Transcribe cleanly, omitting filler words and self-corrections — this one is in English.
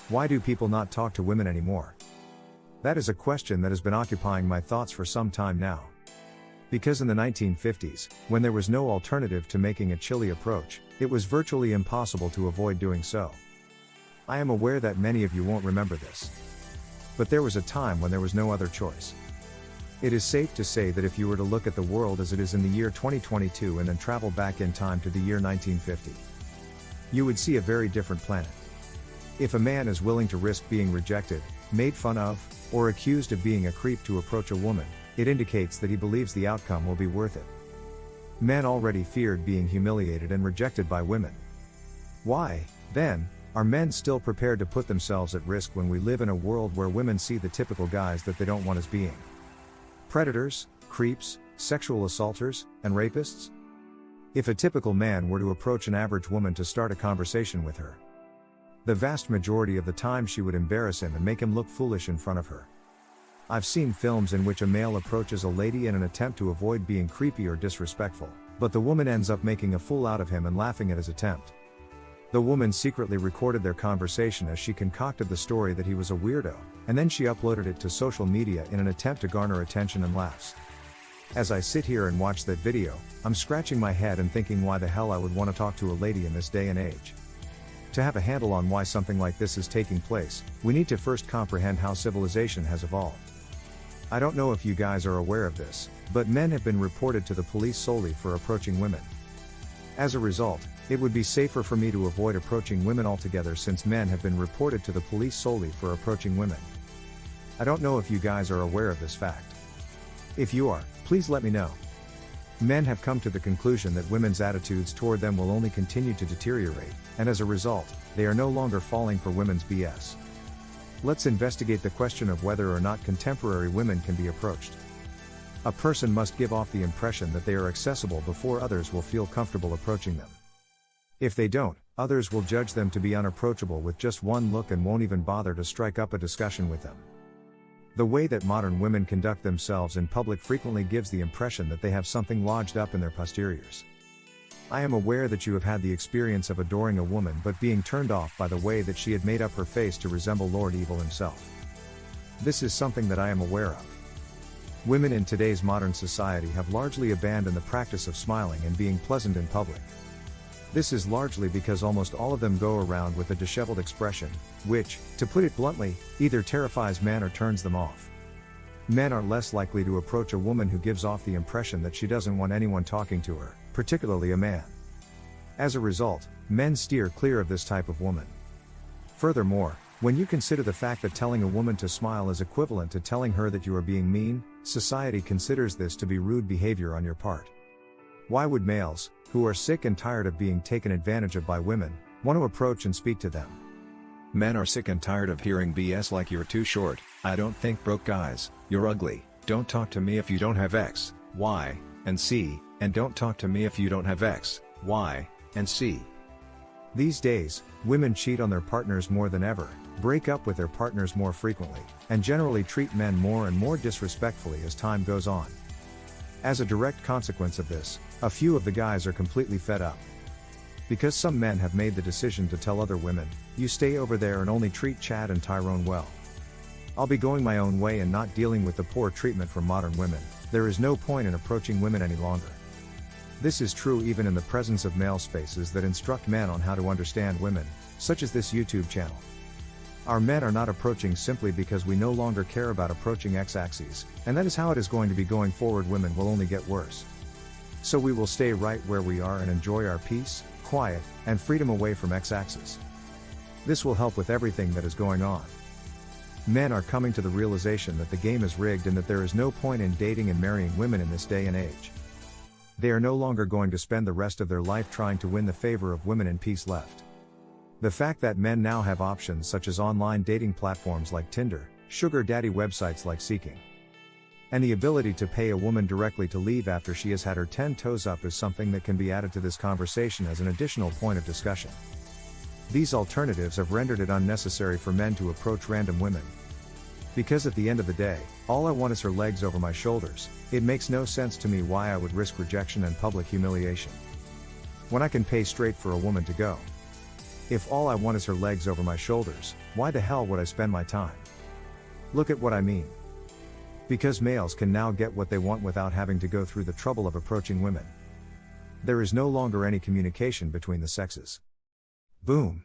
Why do people not talk to women anymore? That is a question that has been occupying my thoughts for some time now. Because in the 1950s, when there was no alternative to making a chilly approach, it was virtually impossible to avoid doing so. I am aware that many of you won't remember this. But there was a time when there was no other choice. It is safe to say that if you were to look at the world as it is in the year 2022 and then travel back in time to the year 1950, you would see a very different planet. If a man is willing to risk being rejected, made fun of, or accused of being a creep to approach a woman, it indicates that he believes the outcome will be worth it. Men already feared being humiliated and rejected by women. Why, then, are men still prepared to put themselves at risk when we live in a world where women see the typical guys that they don't want as being predators, creeps, sexual assaulters, and rapists? If a typical man were to approach an average woman to start a conversation with her, the vast majority of the time she would embarrass him and make him look foolish in front of her. I've seen films in which a male approaches a lady in an attempt to avoid being creepy or disrespectful, but the woman ends up making a fool out of him and laughing at his attempt. The woman secretly recorded their conversation as she concocted the story that he was a weirdo, and then she uploaded it to social media in an attempt to garner attention and laughs. As I sit here and watch that video, I'm scratching my head and thinking why the hell I would want to talk to a lady in this day and age. To have a handle on why something like this is taking place, we need to first comprehend how civilization has evolved. I don't know if you guys are aware of this, but men have been reported to the police solely for approaching women. As a result, it would be safer for me to avoid approaching women altogether since men have been reported to the police solely for approaching women. I don't know if you guys are aware of this fact. If you are, please let me know. Men have come to the conclusion that women's attitudes toward them will only continue to deteriorate, and as a result, they are no longer falling for women's BS. Let's investigate the question of whether or not contemporary women can be approached. A person must give off the impression that they are accessible before others will feel comfortable approaching them. If they don't, others will judge them to be unapproachable with just one look and won't even bother to strike up a discussion with them. The way that modern women conduct themselves in public frequently gives the impression that they have something lodged up in their posteriors. I am aware that you have had the experience of adoring a woman but being turned off by the way that she had made up her face to resemble Lord Evil himself. This is something that I am aware of. Women in today's modern society have largely abandoned the practice of smiling and being pleasant in public. This is largely because almost all of them go around with a disheveled expression, which, to put it bluntly, either terrifies men or turns them off. Men are less likely to approach a woman who gives off the impression that she doesn't want anyone talking to her, particularly a man. As a result, men steer clear of this type of woman. Furthermore, when you consider the fact that telling a woman to smile is equivalent to telling her that you are being mean, society considers this to be rude behavior on your part. Why would males, who are sick and tired of being taken advantage of by women, want to approach and speak to them? Men are sick and tired of hearing BS like you're too short, I don't think broke guys, you're ugly, don't talk to me if you don't have X, Y, and C, and don't talk to me if you don't have X, Y, and C. These days, women cheat on their partners more than ever, break up with their partners more frequently, and generally treat men more and more disrespectfully as time goes on. As a direct consequence of this, a few of the guys are completely fed up. Because some men have made the decision to tell other women, you stay over there and only treat Chad and Tyrone well. I'll be going my own way and not dealing with the poor treatment from modern women, there is no point in approaching women any longer. This is true even in the presence of male spaces that instruct men on how to understand women, such as this YouTube channel. Our men are not approaching simply because we no longer care about approaching X-axes, and that is how it is going to be going forward. Women will only get worse. So we will stay right where we are and enjoy our peace, quiet, and freedom away from X-axis. This will help with everything that is going on. Men are coming to the realization that the game is rigged and that there is no point in dating and marrying women in this day and age. They are no longer going to spend the rest of their life trying to win the favor of women in peace left. The fact that men now have options such as online dating platforms like Tinder, sugar daddy websites like Seeking, and the ability to pay a woman directly to leave after she has had her 10 toes up is something that can be added to this conversation as an additional point of discussion. These alternatives have rendered it unnecessary for men to approach random women. Because at the end of the day, all I want is her legs over my shoulders, it makes no sense to me why I would risk rejection and public humiliation when I can pay straight for a woman to go. If all I want is her legs over my shoulders, why the hell would I spend my time? Look at what I mean. Because males can now get what they want without having to go through the trouble of approaching women. There is no longer any communication between the sexes. Boom.